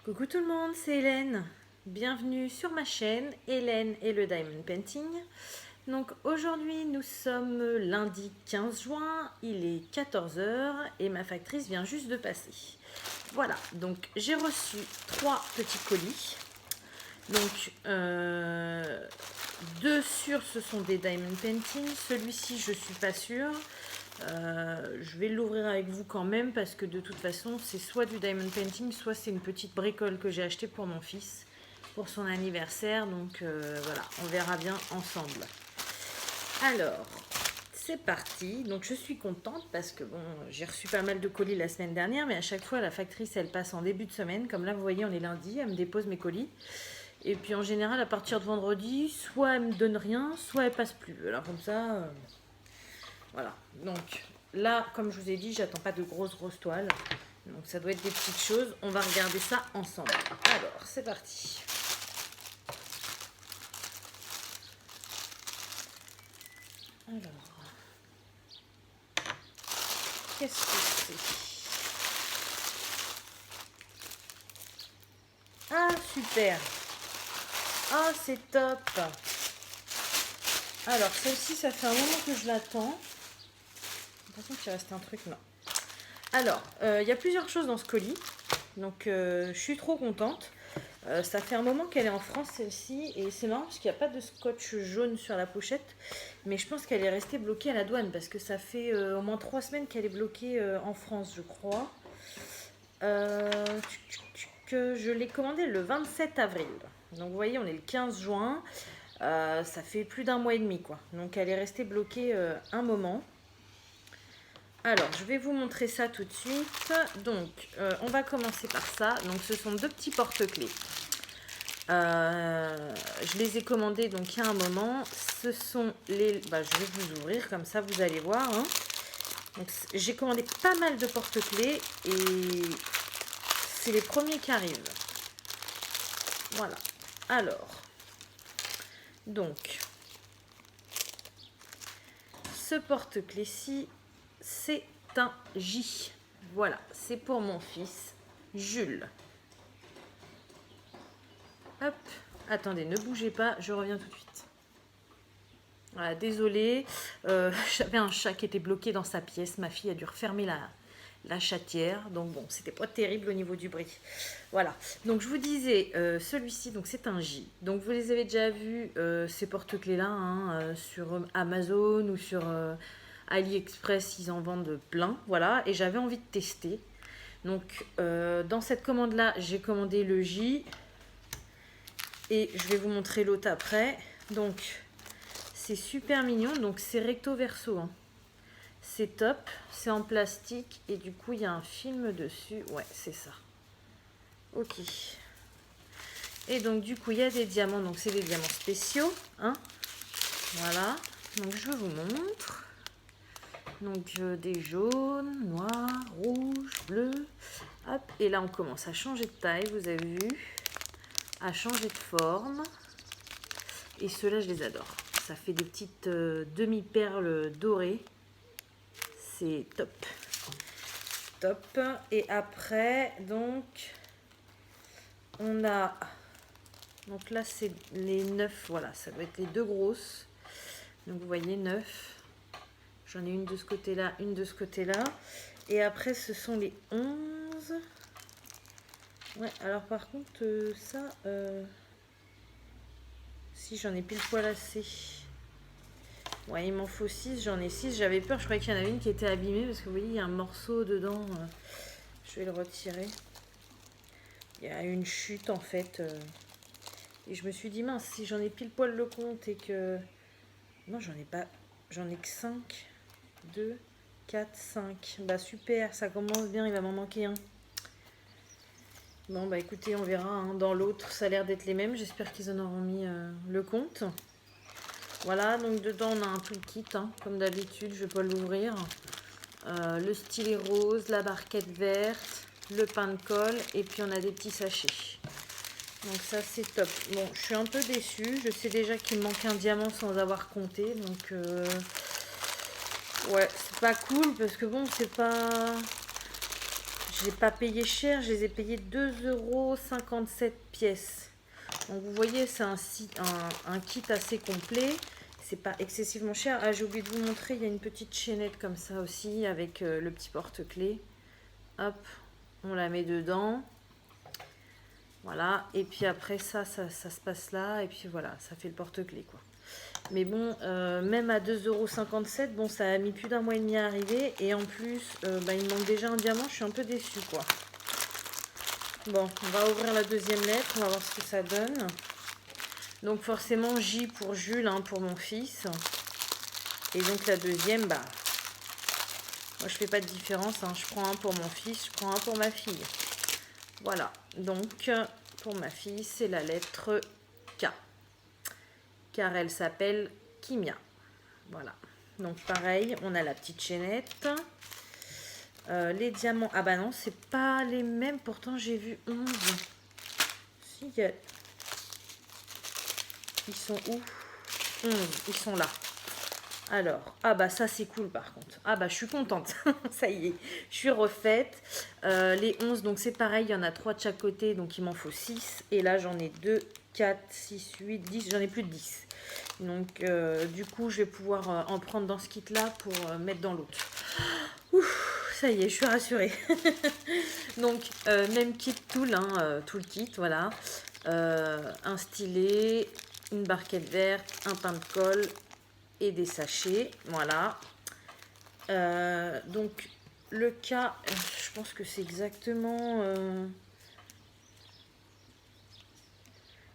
Coucou tout le monde, c'est Hélène. Bienvenue sur ma chaîne Hélène et le Diamond Painting. Donc aujourd'hui nous sommes lundi 15 juin, il est 14 heures et ma factrice vient juste de passer. Voilà, donc j'ai reçu 3 petits colis. Donc deux sûrs ce sont des Diamond Painting, celui-ci je suis pas sûre. Je vais l'ouvrir avec vous quand même parce que de toute façon c'est soit du diamond painting, soit c'est une petite bricole que j'ai achetée pour mon fils pour son anniversaire. Donc voilà, on verra bien ensemble. Alors c'est parti. Donc je suis contente parce que bon, j'ai reçu pas mal de colis la semaine dernière, mais à chaque fois la factrice elle passe en début de semaine. Comme là vous voyez on est lundi, elle me dépose mes colis. Et puis en général à partir de vendredi, soit elle me donne rien, soit elle passe plus. Alors comme ça... Voilà, donc là, comme je vous ai dit, j'attends pas de grosses toiles. Donc ça doit être des petites choses. On va regarder ça ensemble. Alors, c'est parti. Alors, qu'est-ce que c'est? Ah, super. Ah, c'est top. Alors, celle-ci, ça fait un moment que je l'attends. J'ai l'impression qu'il reste un truc, non. Alors, il y a plusieurs choses dans ce colis. Donc, je suis trop contente. Ça fait un moment qu'elle est en France, celle-ci. Et c'est marrant parce qu'il n'y a pas de scotch jaune sur la pochette. Mais je pense qu'elle est restée bloquée à la douane. Parce que ça fait au moins 3 semaines qu'elle est bloquée en France, je crois. Je l'ai commandée le 27 avril. Donc, vous voyez, on est le 15 juin. Ça fait plus d'un mois et demi, quoi. Donc, elle est restée bloquée un moment. Alors, je vais vous montrer ça tout de suite. Donc, on va commencer par ça. Donc, ce sont 2 petits porte-clés. Je les ai commandés donc il y a un moment. Ce sont les... je vais vous ouvrir, comme ça vous allez voir. Hein. J'ai commandé pas mal de porte-clés et c'est les premiers qui arrivent. Voilà. Alors, donc, ce porte-clés-ci... c'est un J. Voilà, c'est pour mon fils, Jules. Hop, attendez, ne bougez pas, je reviens tout de suite. Voilà, désolée, j'avais un chat qui était bloqué dans sa pièce. Ma fille a dû refermer la chatière. Donc bon, c'était pas terrible au niveau du bruit. Voilà, donc je vous disais, celui-ci, donc c'est un J. Donc vous les avez déjà vus, ces porte-clés-là, hein, sur Amazon ou sur... AliExpress, ils en vendent plein, voilà, et j'avais envie de tester. Donc, dans cette commande-là, j'ai commandé le J, et je vais vous montrer l'autre après. Donc, c'est super mignon, donc c'est recto verso, hein. C'est top, c'est en plastique, et du coup, il y a un film dessus, ouais, c'est ça. Ok. Et donc, du coup, il y a des diamants, donc c'est des diamants spéciaux, hein. Voilà, donc je vous montre. Donc des jaunes, noirs, rouges, bleus. Hop, et là on commence à changer de taille, vous avez vu, à changer de forme. Et ceux-là je les adore. Ça fait des petites demi-perles dorées. C'est top. Top. Et après, donc, on a... Donc là c'est les 9, voilà, ça doit être les 2 grosses. Donc vous voyez 9. J'en ai une de ce côté-là, une de ce côté-là. Et après, ce sont les 11. Ouais, alors par contre, ça... si, j'en ai pile poil assez. Ouais, il m'en faut 6, j'en ai 6. J'avais peur, je croyais qu'il y en avait une qui était abîmée. Parce que vous voyez, il y a un morceau dedans. Je vais le retirer. Il y a une chute, en fait. Et je me suis dit, mince, si j'en ai pile poil le compte et que... Non, j'en ai pas... J'en ai que 5. 2, 4, 5. Bah super, ça commence bien, il va m'en manquer un. Bon bah écoutez, on verra, hein. Dans l'autre, ça a l'air d'être les mêmes. J'espère qu'ils en auront mis le compte. Voilà, donc dedans on a un tout kit, hein, comme d'habitude, je vais pas l'ouvrir. Le stylet rose, la barquette verte, le pain de colle, et puis on a des petits sachets. Donc ça c'est top. Bon, je suis un peu déçue, je sais déjà qu'il me manque un diamant sans avoir compté, donc... ouais, c'est pas cool parce que bon, c'est pas... j'ai pas payé cher, je les ai payés 2,57 € pièce. Donc vous voyez, c'est un kit assez complet. C'est pas excessivement cher. Ah, j'ai oublié de vous montrer, il y a une petite chaînette comme ça aussi avec le petit porte-clés. Hop, on la met dedans. Voilà, et puis après ça se passe là, et puis voilà, ça fait le porte-clés quoi. Mais bon, même à 2,57 €, bon, ça a mis plus d'1 mois et demi à arriver, et en plus, bah, il me manque déjà un diamant, je suis un peu déçue quoi. Bon, on va ouvrir la deuxième lettre, on va voir ce que ça donne. Donc forcément J pour Jules, hein, pour mon fils. Et donc la deuxième, bah, moi je fais pas de différence, hein, je prends un pour mon fils, je prends un pour ma fille. Voilà, donc pour ma fille, c'est la lettre K. Car elle s'appelle Kimia. Voilà, donc pareil, on a la petite chaînette. Les diamants, ah bah non, c'est pas les mêmes, pourtant j'ai vu 11. Si, ils sont où? 11, ils sont là. Alors, ah bah ça c'est cool par contre. Ah bah je suis contente, ça y est, je suis refaite. Les 11, donc c'est pareil, il y en a 3 de chaque côté, donc il m'en faut 6. Et là j'en ai 2, 4, 6, 8, 10, j'en ai plus de 10. Donc du coup je vais pouvoir en prendre dans ce kit là pour mettre dans l'autre. Ouf, ça y est, je suis rassurée. Donc même kit tool, hein, tout le kit, voilà. Un stylet, une barquette verte, un pain de colle et des sachets, voilà. Donc le cas, je pense que c'est exactement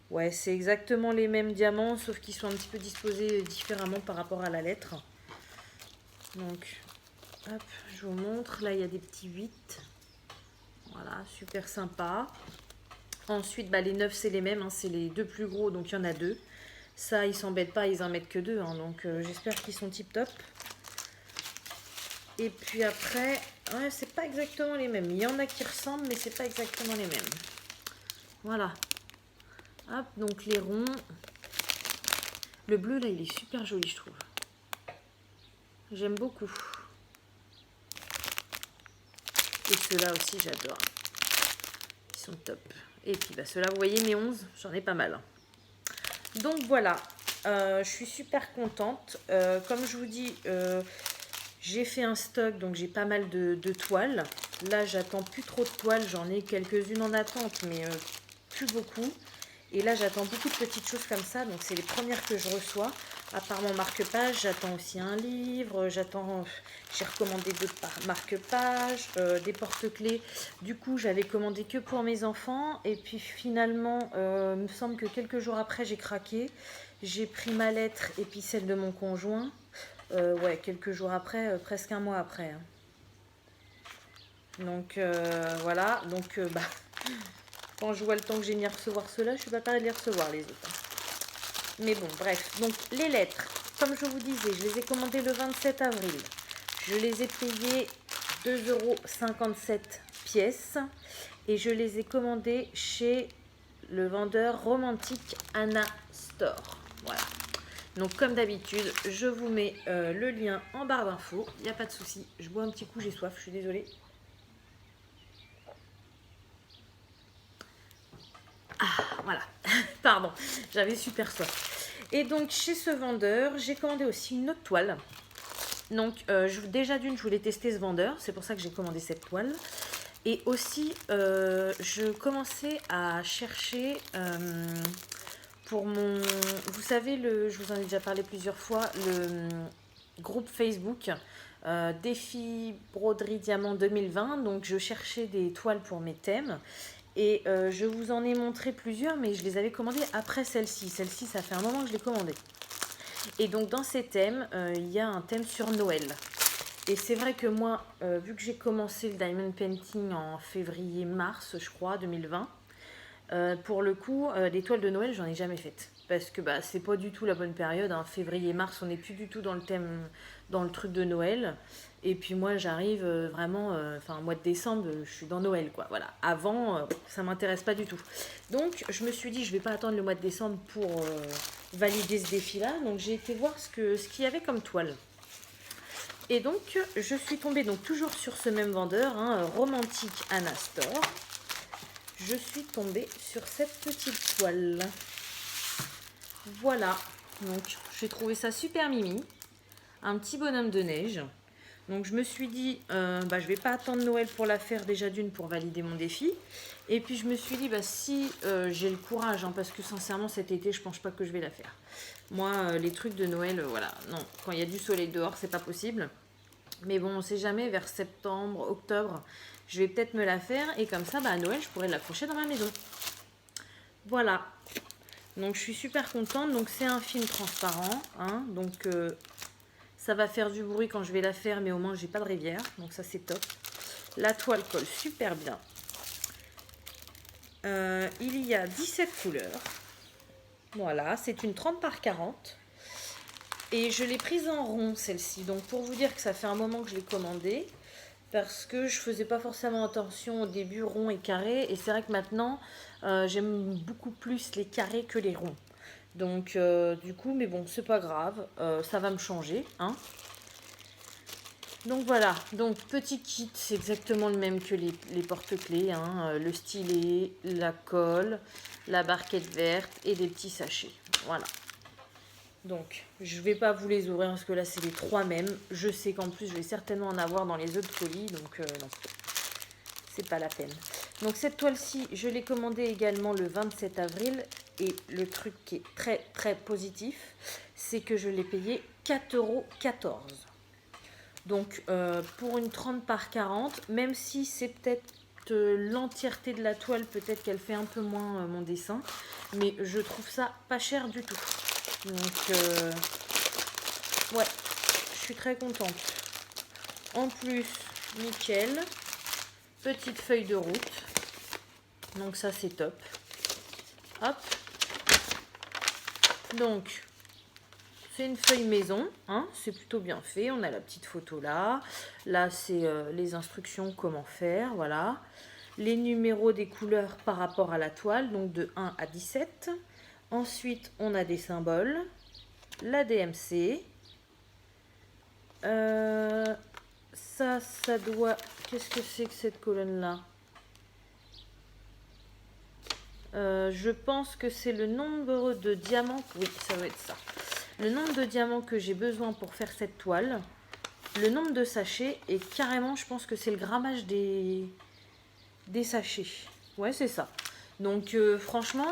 ouais, c'est exactement les mêmes diamants, sauf qu'ils sont un petit peu disposés différemment par rapport à la lettre. Donc hop, je vous montre, là il y a des petits 8, voilà, super sympa. Ensuite bah, les 9 c'est les mêmes, hein, c'est les deux plus gros, donc il y en a 2. Ça, ils s'embêtent pas, ils en mettent que 2. Hein, donc, j'espère qu'ils sont tip top. Et puis après, ouais, c'est pas exactement les mêmes. Il y en a qui ressemblent, mais c'est pas exactement les mêmes. Voilà. Hop, donc les ronds. Le bleu, là, il est super joli, je trouve. J'aime beaucoup. Et ceux-là aussi, j'adore. Ils sont top. Et puis, bah, ceux-là, vous voyez, mes 11, j'en ai pas mal. Donc voilà, je suis super contente. Comme je vous dis, j'ai fait un stock, donc j'ai pas mal de toiles. Là, j'attends plus trop de toiles, j'en ai quelques-unes en attente, mais plus beaucoup. Et là, j'attends beaucoup de petites choses comme ça, donc c'est les premières que je reçois. À part mon marque-page, j'attends aussi un livre, j'ai recommandé 2 marque-pages, des porte-clés. Du coup, j'avais commandé que pour mes enfants. Et puis finalement, il me semble que quelques jours après, j'ai craqué. J'ai pris ma lettre et puis celle de mon conjoint. Ouais, quelques jours après, presque un mois après. Hein. Donc voilà, donc bah, quand je vois le temps que j'ai mis à recevoir ceux-là, je suis pas prête de les recevoir les autres. Hein. Mais bon, bref. Donc, les lettres, comme je vous disais, je les ai commandées le 27 avril. Je les ai payées 2,57 € pièce. Et je les ai commandées chez le vendeur romantique Anna Store. Voilà. Donc, comme d'habitude, je vous mets le lien en barre d'infos. Il n'y a pas de souci. Je bois un petit coup, j'ai soif, je suis désolée. Ah, voilà. Pardon, j'avais super soif. Et donc, chez ce vendeur, j'ai commandé aussi une autre toile. Donc, déjà d'une, je voulais tester ce vendeur. C'est pour ça que j'ai commandé cette toile. Et aussi, je commençais à chercher pour mon... Vous savez, je vous en ai déjà parlé plusieurs fois, le groupe Facebook Défi Broderie Diamant 2020. Donc, je cherchais des toiles pour mes thèmes. Et je vous en ai montré plusieurs, mais je les avais commandées après celle-ci. Celle-ci, ça fait un moment que je l'ai commandée. Et donc, dans ces thèmes, il y a un thème sur Noël. Et c'est vrai que moi, vu que j'ai commencé le Diamond Painting en février-mars, je crois, 2020, pour le coup, des toiles de Noël, j'en ai jamais faites. Parce que bah, c'est pas du tout la bonne période. Hein. Février-mars, on n'est plus du tout dans le thème, dans le truc de Noël. Et puis moi, j'arrive vraiment, mois de décembre, je suis dans Noël, quoi. Voilà. Avant, ça m'intéresse pas du tout. Donc, je me suis dit, je vais pas attendre le mois de décembre pour valider ce défi-là. Donc, j'ai été voir ce qu'il y avait comme toile. Et donc, je suis tombée donc toujours sur ce même vendeur, hein, Romantique Anna Store. Je suis tombée sur cette petite toile. Voilà, donc j'ai trouvé ça super mimi. Un petit bonhomme de neige. Donc je me suis dit, je vais pas attendre Noël pour la faire, déjà d'une pour valider mon défi. Et puis je me suis dit, si j'ai le courage, hein, parce que sincèrement cet été je pense pas que je vais la faire. Moi les trucs de Noël, voilà, non, quand il y a du soleil dehors c'est pas possible. Mais bon, on sait jamais, vers septembre, octobre, je vais peut-être me la faire. Et comme ça, à Noël, je pourrai l'accrocher dans ma maison. Voilà. Donc je suis super contente. Donc c'est un film transparent, hein, donc ça va faire du bruit quand je vais la faire, mais au moins j'ai pas de rivière, donc ça c'est top. La toile colle super bien. Il y a 17 couleurs. Voilà, c'est une 30 par 40. Et je l'ai prise en rond celle-ci. Donc pour vous dire que ça fait un moment que je l'ai commandée. Parce que je faisais pas forcément attention au début rond et carré. Et c'est vrai que maintenant, j'aime beaucoup plus les carrés que les ronds. Donc du coup, mais bon, c'est pas grave. Ça va me changer, hein. Donc voilà, donc petit kit, c'est exactement le même que les porte-clés, hein, le stylet, la colle, la barquette verte et des petits sachets. Voilà. Donc je vais pas vous les ouvrir parce que là c'est les 3 mêmes. Je sais qu'en plus je vais certainement en avoir dans les autres colis, donc non, c'est pas la peine. Donc cette toile-ci, je l'ai commandée également le 27 avril. Et le truc qui est très très positif, c'est que je l'ai payé 4,14 €. Donc pour une 30 par 40, même si c'est peut-être l'entièreté de la toile, peut-être qu'elle fait un peu moins mon dessin, mais je trouve ça pas cher du tout. Donc ouais, je suis très contente. En plus, nickel, petite feuille de route, donc ça c'est top. Hop, donc c'est une feuille maison, hein, c'est plutôt bien fait. On a la petite photo là. Là, c'est les instructions comment faire, voilà. Les numéros des couleurs par rapport à la toile, donc de 1 à 17. Ensuite, on a des symboles. La DMC. Ça doit... Qu'est-ce que c'est que cette colonne-là? Je pense que c'est le nombre de diamants. Oui, ça doit être ça. Le nombre de diamants que j'ai besoin pour faire cette toile, le nombre de sachets et carrément je pense que c'est le grammage des sachets. Ouais, c'est ça. Donc franchement,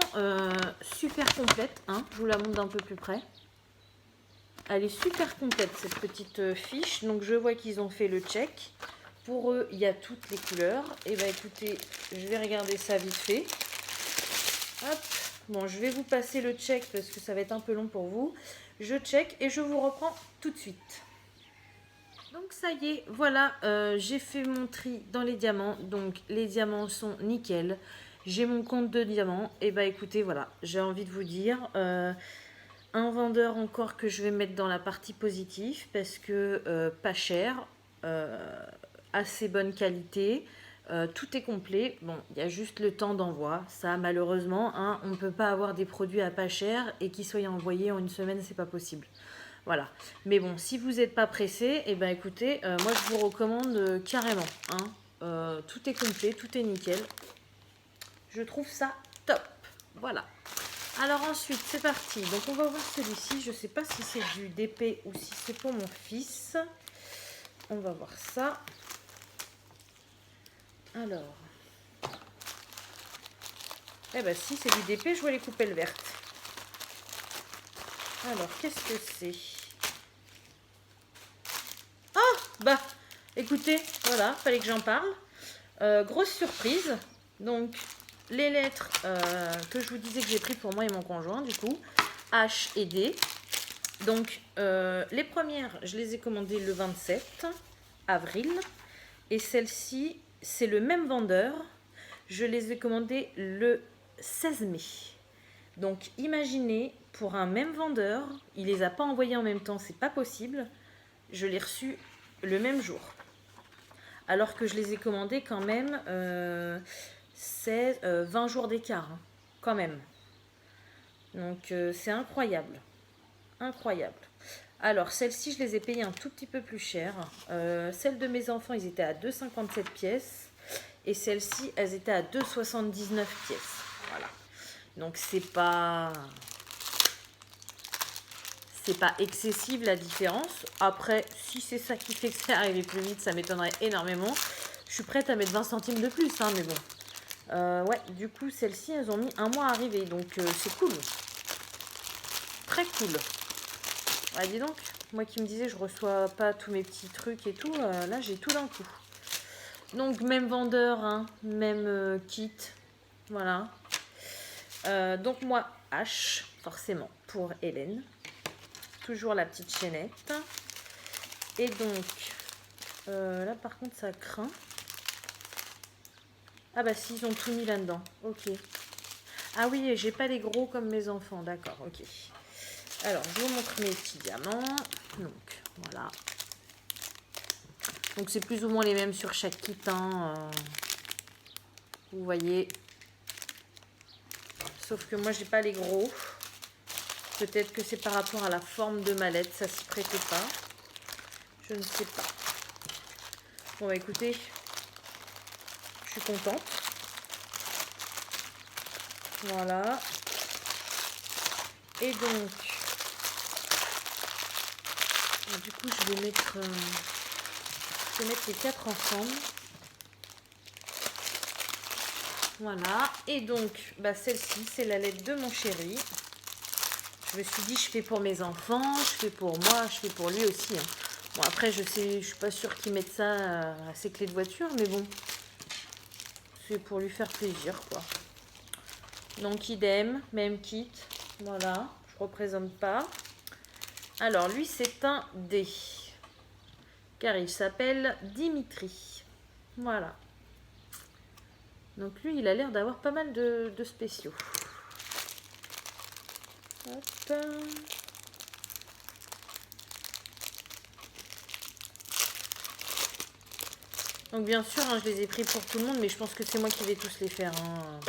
super complète, hein. Je vous la montre d'un peu plus près. Elle est super complète cette petite fiche. Donc je vois qu'ils ont fait le check. Pour eux, il y a toutes les couleurs. Et bien écoutez, je vais regarder ça vite fait. Hop. Bon, je vais vous passer le check parce que ça va être un peu long pour vous. Je check et je vous reprends tout de suite. Donc ça y est, voilà, j'ai fait mon tri dans les diamants. Donc les diamants sont nickel. J'ai mon compte de diamants. Et bah écoutez, voilà, j'ai envie de vous dire, un vendeur encore que je vais mettre dans la partie positive parce que pas cher, assez bonne qualité. Tout est complet. Bon, il y a juste le temps d'envoi. Ça, malheureusement, hein, on ne peut pas avoir des produits à pas cher et qui soient envoyés en une semaine, c'est pas possible. Voilà. Mais bon, si vous n'êtes pas pressé, et ben écoutez, moi je vous recommande carrément. Hein. Tout est complet, tout est nickel. Je trouve ça top. Voilà. Alors ensuite, c'est parti. Donc on va voir celui-ci. Je ne sais pas si c'est du DP ou si c'est pour mon fils. On va voir ça. Alors. Eh ben si c'est du DP, je vois les coupelles vertes. Alors, qu'est-ce que c'est? Ah, bah, écoutez, voilà, fallait que j'en parle. Grosse surprise. Donc, les lettres que je vous disais que j'ai pris pour moi et mon conjoint, du coup, H et D. Donc, les premières, je les ai commandées le 27 avril. Et celles-ci, c'est le même vendeur. Je les ai commandées le 16 mai. Donc, imaginez, pour un même vendeur, il les a pas envoyées en même temps, c'est pas possible. Je l'ai reçu le même jour. Alors que je les ai commandées quand même 20 jours d'écart, hein, quand même. Donc c'est incroyable. Incroyable. Alors, celles-ci, je les ai payées un tout petit peu plus cher. Celles de mes enfants, ils étaient à 2,57 pièces. Et celles-ci, elles étaient à 2,79 pièces. Voilà. Donc, c'est pas excessif la différence. Après, si c'est ça qui fait que c'est arrivé plus vite, ça m'étonnerait énormément. Je suis prête à mettre 20 centimes de plus, hein, mais bon. Ouais, du coup, celles-ci, elles ont mis un mois à arriver. Donc, c'est cool. Très cool. Ouais, dis donc, moi qui me disais, je reçois pas tous mes petits trucs et tout, là, j'ai tout d'un coup. Donc, même vendeur, hein, même kit. Voilà. Donc, moi, H, forcément, pour Hélène. Toujours la petite chaînette. Et donc, là, par contre, ça craint. Ah bah si, ils ont tout mis là-dedans. Ok. Ah oui, j'ai pas les gros comme mes enfants. D'accord, ok. Alors, je vous montre mes petits diamants. Donc, voilà. Donc, c'est plus ou moins les mêmes sur chaque kit. Hein. Vous voyez. Sauf que moi, j'ai pas les gros. Peut-être que c'est par rapport à la forme de mallette. Ça s'y prêtait pas. Je ne sais pas. Bon, bah écoutez. Je suis contente. Voilà. Et donc, du coup, je vais mettre les 4 ensemble. Voilà. Et donc, bah, celle-ci, c'est la lettre de mon chéri. Je me suis dit, je fais pour mes enfants, je fais pour moi, je fais pour lui aussi. Hein. Bon, après, je suis pas sûre qu'il mette ça à ses clés de voiture, mais bon, c'est pour lui faire plaisir, quoi. Donc, idem, même kit. Voilà, je représente pas. Alors, lui, c'est un D. Car il s'appelle Dimitri. Voilà. Donc, lui, il a l'air d'avoir pas mal de spéciaux. Hop. Donc bien sûr, hein, je les ai pris pour tout le monde, mais je pense que c'est moi qui vais tous les faire. Hein.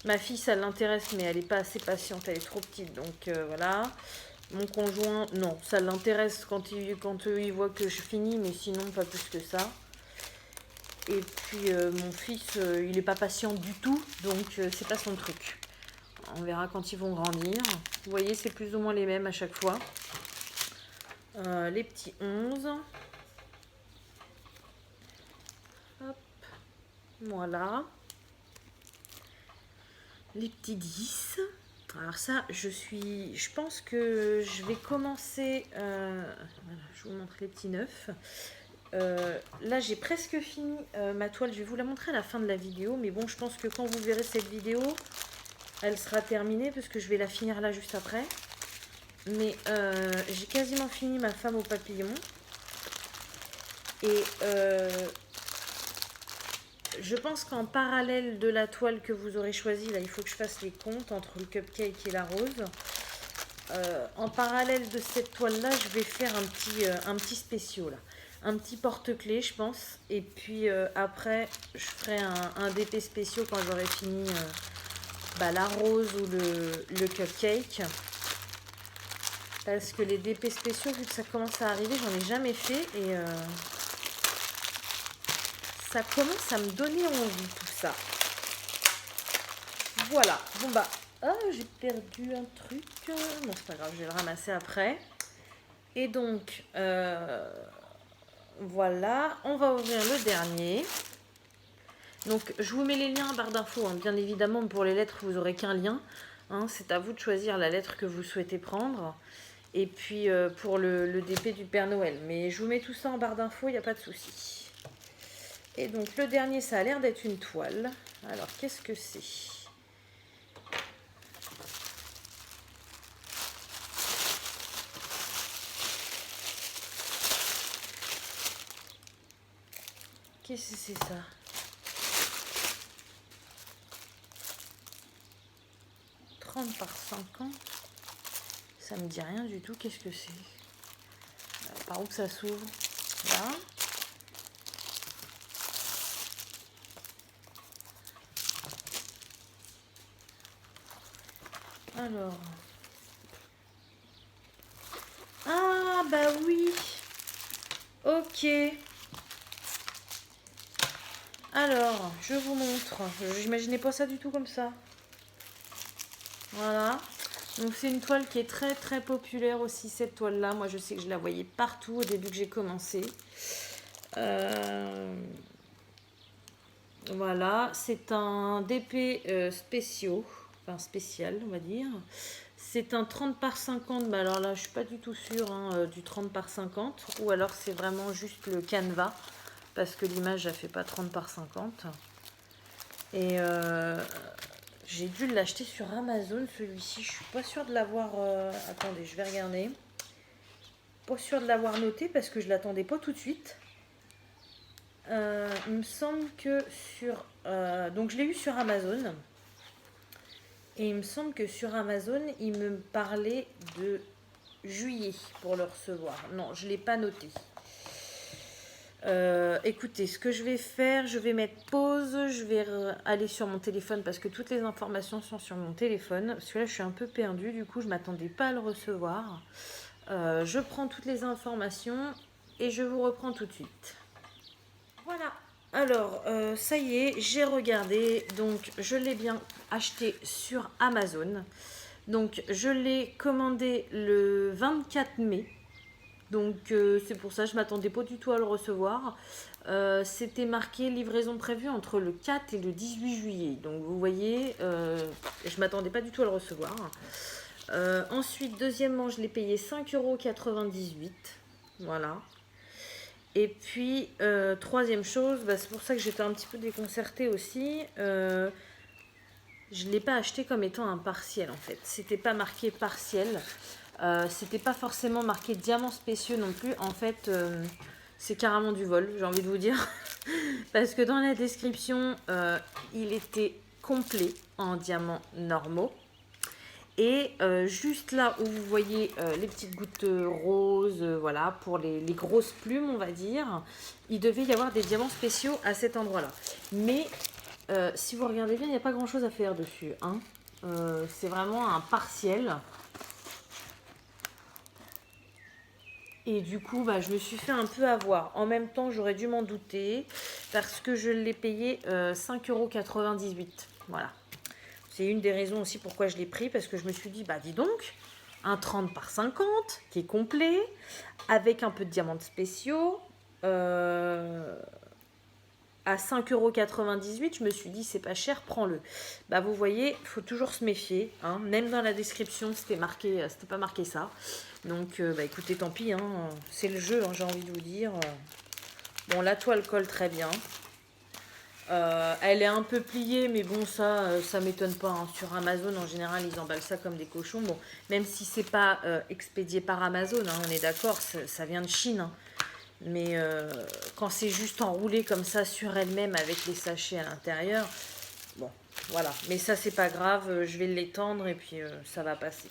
Ma fille, ça l'intéresse, mais elle n'est pas assez patiente, elle est trop petite. Donc voilà. Mon conjoint, non, ça l'intéresse quand il voit que je finis, mais sinon pas plus que ça. Et puis mon fils, il n'est pas patient du tout, donc c'est pas son truc. On verra quand ils vont grandir. Vous voyez, c'est plus ou moins les mêmes à chaque fois. Les petits 11. Hop. Voilà. Les petits 10. Alors ça, je pense que je vais commencer... voilà, je vous montre les petits 9. Là, j'ai presque fini ma toile. Je vais vous la montrer à la fin de la vidéo. Mais bon, je pense que quand vous verrez cette vidéo, elle sera terminée parce que je vais la finir là juste après. Mais j'ai quasiment fini ma femme au papillon. Et je pense qu'en parallèle de la toile que vous aurez choisie, là, il faut que je fasse les comptes entre le cupcake et la rose. En parallèle de cette toile-là, je vais faire un petit spécial, là. Un petit porte-clés, je pense. Et puis après, je ferai un DP spécial quand j'aurai fini la rose ou le cupcake. Parce que les DP spéciaux, vu que ça commence à arriver, j'en ai jamais fait. Et ça commence à me donner envie, tout ça. Voilà. Bon bah, j'ai perdu un truc. Bon, c'est pas grave, je vais le ramasser après. Et donc, voilà. On va ouvrir le dernier. Donc, je vous mets les liens en barre d'infos. Hein. Bien évidemment, pour les lettres, vous n'aurez qu'un lien. Hein. C'est à vous de choisir la lettre que vous souhaitez prendre. Et puis, pour le DP du Père Noël. Mais je vous mets tout ça en barre d'infos, il n'y a pas de souci. Et donc, le dernier, ça a l'air d'être une toile. Alors, qu'est-ce que c'est ? Qu'est-ce que c'est ça ? Par 50, ça me dit rien du tout. Qu'est-ce que c'est? Par où que ça s'ouvre? Là. Alors. Ah Ah bah oui. Ok. Alors, je vous montre. J'imaginais pas ça du tout comme ça. Voilà. Donc c'est une toile qui est très très populaire aussi, cette toile-là. Moi je sais que je la voyais partout au début que j'ai commencé. Voilà, c'est un DP spéciaux, enfin spécial on va dire. C'est un 30 par 50, mais alors là je suis pas du tout sûre hein, du 30 par 50. Ou alors c'est vraiment juste le canevas, parce que l'image elle fait pas 30 par 50. Et j'ai dû l'acheter sur Amazon celui-ci, je suis pas sûre de l'avoir... attendez, je vais regarder. Pas sûre de l'avoir noté parce que je l'attendais pas tout de suite. Il me semble que sur... donc je l'ai eu sur Amazon. Et il me semble que sur Amazon, il me parlait de juillet pour le recevoir. Non, je ne l'ai pas noté. Écoutez, ce que je vais faire, je vais mettre pause. Je vais aller sur mon téléphone parce que toutes les informations sont sur mon téléphone. Parce que là, je suis un peu perdue. Du coup, je ne m'attendais pas à le recevoir. Je prends toutes les informations et je vous reprends tout de suite. Voilà, alors ça y est, j'ai regardé, donc je l'ai bien acheté sur Amazon. Donc je l'ai commandé le 24 mai. Donc c'est pour ça, je ne m'attendais pas du tout à le recevoir. C'était marqué livraison prévue entre le 4 et le 18 juillet. Donc vous voyez, je ne m'attendais pas du tout à le recevoir. Ensuite, deuxièmement, je l'ai payé 5,98 €. Voilà. Et puis, troisième chose, bah, c'est pour ça que j'étais un petit peu déconcertée aussi. Je ne l'ai pas acheté comme étant un partiel en fait. C'était pas marqué partiel. C'était pas forcément marqué diamants spéciaux non plus. En fait, c'est carrément du vol, j'ai envie de vous dire. Parce que dans la description, il était complet en diamants normaux. Et juste là où vous voyez les petites gouttes roses, voilà, pour les grosses plumes, on va dire, il devait y avoir des diamants spéciaux à cet endroit-là. Mais si vous regardez bien, il n'y a pas grand-chose à faire dessus. Hein. C'est vraiment un partiel. Et du coup, bah, je me suis fait un peu avoir. En même temps, j'aurais dû m'en douter parce que je l'ai payé 5,98 €. Voilà. C'est une des raisons aussi pourquoi je l'ai pris, parce que je me suis dit, bah dis donc, un 30 par 50 qui est complet, avec un peu de diamants spéciaux, à 5,98 €, je me suis dit, c'est pas cher, prends-le. Bah vous voyez, il faut toujours se méfier, hein. Même dans la description, c'était pas marqué ça. Donc, bah écoutez, tant pis, hein, c'est le jeu, hein, j'ai envie de vous dire. Bon, la toile colle très bien. Elle est un peu pliée, mais bon, ça m'étonne pas. Hein. Sur Amazon, en général, ils emballent ça comme des cochons. Bon, même si c'est pas expédié par Amazon, hein, on est d'accord, ça vient de Chine. Hein. Mais quand c'est juste enroulé comme ça sur elle-même avec les sachets à l'intérieur, bon, voilà. Mais ça, c'est pas grave. Je vais l'étendre et puis ça va passer.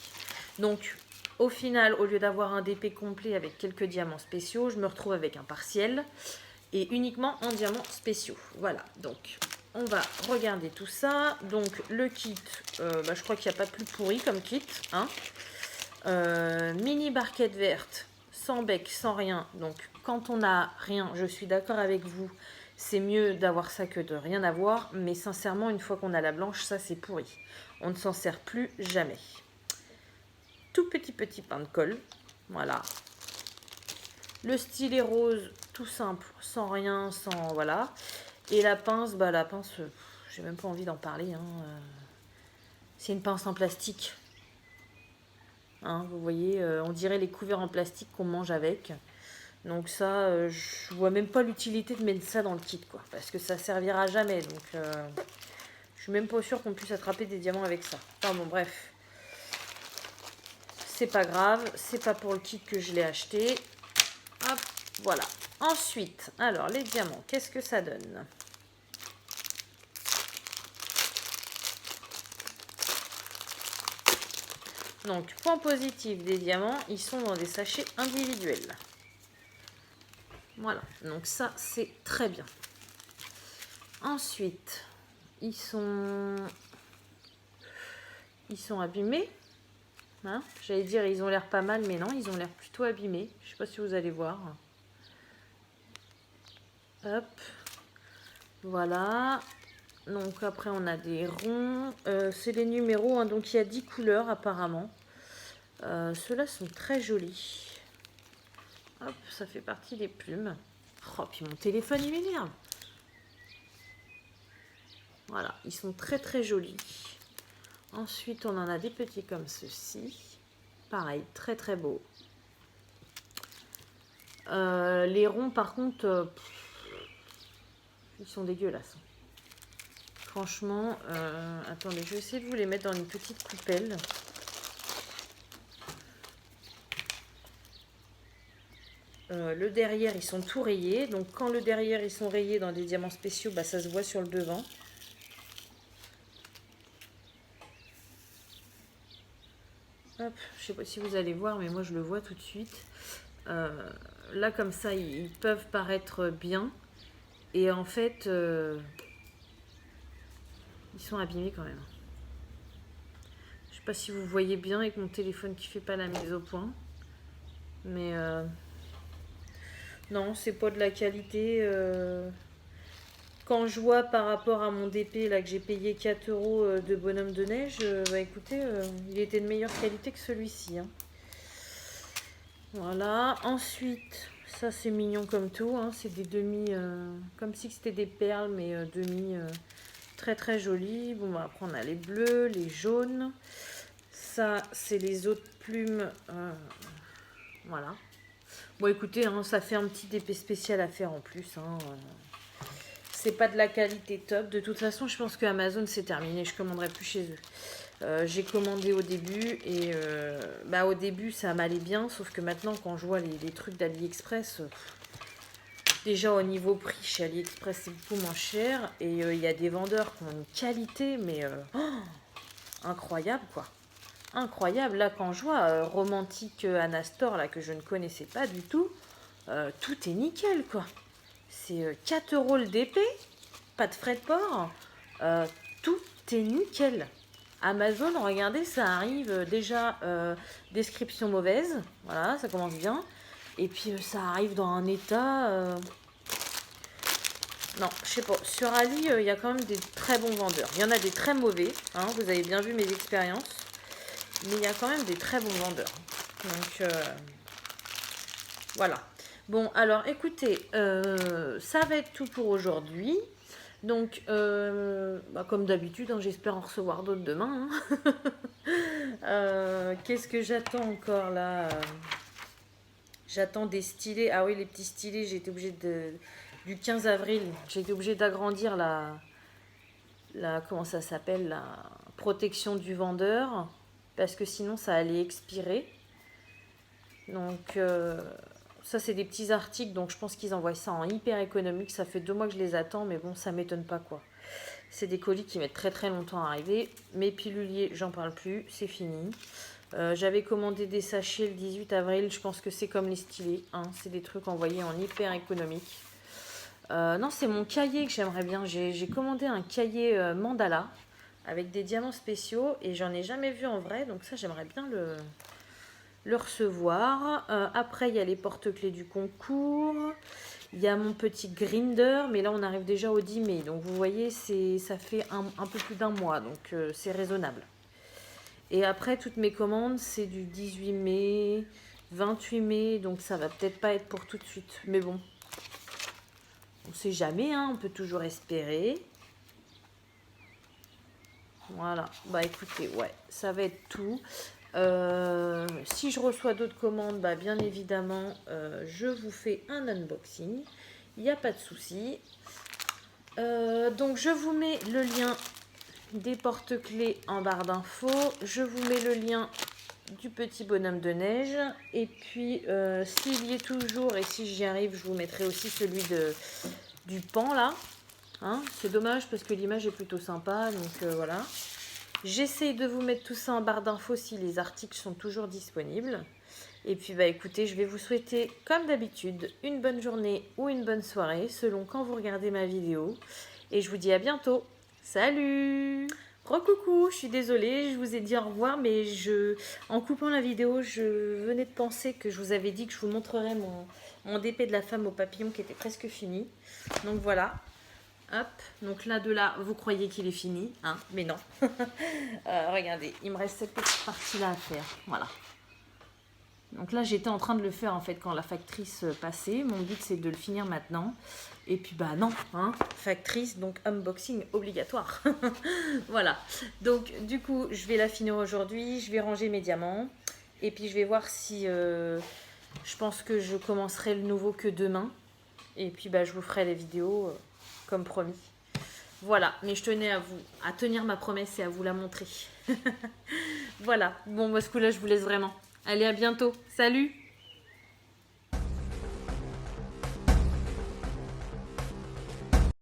Donc, au final, au lieu d'avoir un DP complet avec quelques diamants spéciaux, je me retrouve avec un partiel. Et uniquement en diamants spéciaux. Voilà, donc on va regarder tout ça. Donc le kit, bah, je crois qu'il n'y a pas plus pourri comme kit. Hein. Mini barquette verte, sans bec, sans rien. Donc quand on n'a rien, je suis d'accord avec vous, c'est mieux d'avoir ça que de rien avoir. Mais sincèrement, une fois qu'on a la blanche, ça c'est pourri. On ne s'en sert plus jamais. Tout petit pain de colle. Voilà. Le stylet rose, tout simple, sans rien, sans... Voilà. Et la pince, bah la pince, j'ai même pas envie d'en parler. Hein. C'est une pince en plastique. Hein, vous voyez, on dirait les couverts en plastique qu'on mange avec. Donc ça, je vois même pas l'utilité de mettre ça dans le kit, quoi. Parce que ça servira jamais. Donc, je suis même pas sûre qu'on puisse attraper des diamants avec ça. Enfin bon, bref. C'est pas grave, c'est pas pour le kit que je l'ai acheté. Hop, voilà. Ensuite, alors les diamants, qu'est-ce que ça donne? Donc, point positif des diamants, ils sont dans des sachets individuels. Voilà, donc ça, c'est très bien. Ensuite, ils sont abîmés. Hein, j'allais dire, ils ont l'air pas mal, mais non, ils ont l'air plutôt abîmés. Je sais pas si vous allez voir. Hop. Voilà. Donc après, on a des ronds. C'est les numéros, hein, donc il y a 10 couleurs apparemment. Ceux-là sont très jolis. Hop, ça fait partie des plumes. Oh, puis mon téléphone, il m'énerve. Voilà, ils sont très très jolis. Ensuite, on en a des petits comme ceci. Pareil, très très beau. Les ronds, par contre, ils sont dégueulasses. Franchement, attendez, je vais essayer de vous les mettre dans une petite coupelle. Le derrière, ils sont tout rayés. Donc, quand le derrière, ils sont rayés dans des diamants spéciaux, bah, ça se voit sur le devant. Hop, je sais pas si vous allez voir, mais moi, je le vois tout de suite. Là, comme ça, ils peuvent paraître bien. Et en fait, ils sont abîmés quand même. Je sais pas si vous voyez bien avec mon téléphone qui fait pas la mise au point. Mais non, c'est pas de la qualité. Quand je vois par rapport à mon DP là que j'ai payé 4 € de bonhomme de neige, bah écoutez, il était de meilleure qualité que celui-ci. Hein. Voilà. Ensuite, ça c'est mignon comme tout. Hein. C'est des demi, comme si c'était des perles, mais demi très très jolies. Bon, bah, après on a les bleus, les jaunes. Ça, c'est les autres plumes. Voilà. Bon, écoutez, hein, ça fait un petit DP spécial à faire en plus. Hein. C'est pas de la qualité top. De toute façon, je pense que Amazon, c'est terminé. Je commanderai plus chez eux. J'ai commandé au début et bah, au début, ça m'allait bien. Sauf que maintenant, quand je vois les trucs d'AliExpress, déjà au niveau prix, chez AliExpress, c'est beaucoup moins cher. Et il y a des vendeurs qui ont une qualité, mais incroyable, quoi. Incroyable. Là, quand je vois Romantique Anastor, là, que je ne connaissais pas du tout, tout est nickel, quoi. C'est 4 € le DP, pas de frais de port, tout est nickel. Amazon, regardez, ça arrive déjà, description mauvaise, voilà, ça commence bien. Et puis ça arrive dans un état... Non, je sais pas, sur Ali, il y a quand même des très bons vendeurs. Il y en a des très mauvais, hein, vous avez bien vu mes expériences. Mais il y a quand même des très bons vendeurs. Donc, voilà. Bon, alors, écoutez, ça va être tout pour aujourd'hui. Donc, bah, comme d'habitude, hein, j'espère en recevoir d'autres demain. Hein. Qu'est-ce que j'attends encore, là? J'attends des stylés. Ah oui, les petits stylés, j'ai été obligée de... Du 15 avril, j'ai été obligée d'agrandir la... Comment ça s'appelle? La protection du vendeur. Parce que sinon ça allait expirer. Donc ça c'est des petits articles, donc je pense qu'ils envoient ça en hyper économique. Ça fait 2 mois que je les attends, mais bon, ça m'étonne pas, quoi. C'est des colis qui mettent très très longtemps à arriver. Mes piluliers, j'en parle plus, c'est fini. J'avais commandé des sachets le 18 avril, je pense que c'est comme les stylés, hein. C'est des trucs envoyés en hyper économique. Non, c'est mon cahier que j'aimerais bien. J'ai commandé un cahier mandala avec des diamants spéciaux et j'en ai jamais vu en vrai, donc ça j'aimerais bien le recevoir. Après il y a les porte-clés du concours, il y a mon petit grinder, mais là on arrive déjà au 10 mai, donc vous voyez ça fait un peu plus d'1 mois, donc c'est raisonnable. Et après toutes mes commandes c'est du 18 mai, 28 mai, donc ça va peut-être pas être pour tout de suite, mais bon, on sait jamais, hein, on peut toujours espérer. Voilà, bah écoutez, ouais, ça va être tout. Si je reçois d'autres commandes, bah bien évidemment, je vous fais un unboxing. Il n'y a pas de souci. Donc je vous mets le lien des porte-clés en barre d'infos. Je vous mets le lien du petit bonhomme de neige. Et puis, s'il y est toujours, et si j'y arrive, je vous mettrai aussi celui du pan là. Hein, c'est dommage parce que l'image est plutôt sympa, donc voilà. J'essaie de vous mettre tout ça en barre d'infos si les articles sont toujours disponibles. Et puis bah écoutez, je vais vous souhaiter comme d'habitude une bonne journée ou une bonne soirée selon quand vous regardez ma vidéo. Et je vous dis à bientôt. Salut! Recoucou, je suis désolée, je vous ai dit au revoir, mais en coupant la vidéo, je venais de penser que je vous avais dit que je vous montrerais mon DP de la femme au papillon qui était presque fini. Donc voilà, hop, donc là de là, vous croyez qu'il est fini, hein, mais non. Regardez, il me reste cette petite partie-là à faire, voilà. Donc là, j'étais en train de le faire en fait quand la factrice passait. Mon but, c'est de le finir maintenant. Et puis, bah non, hein, factrice, donc unboxing obligatoire. Voilà. Donc, du coup, je vais la finir aujourd'hui. Je vais ranger mes diamants. Et puis, je vais voir si... je pense que je commencerai le nouveau que demain. Et puis, bah, je vous ferai les vidéos comme promis. Voilà. Mais je tenais à tenir ma promesse et à vous la montrer. Voilà. Bon, bah, ce coup-là, je vous laisse vraiment. Allez, à bientôt. Salut!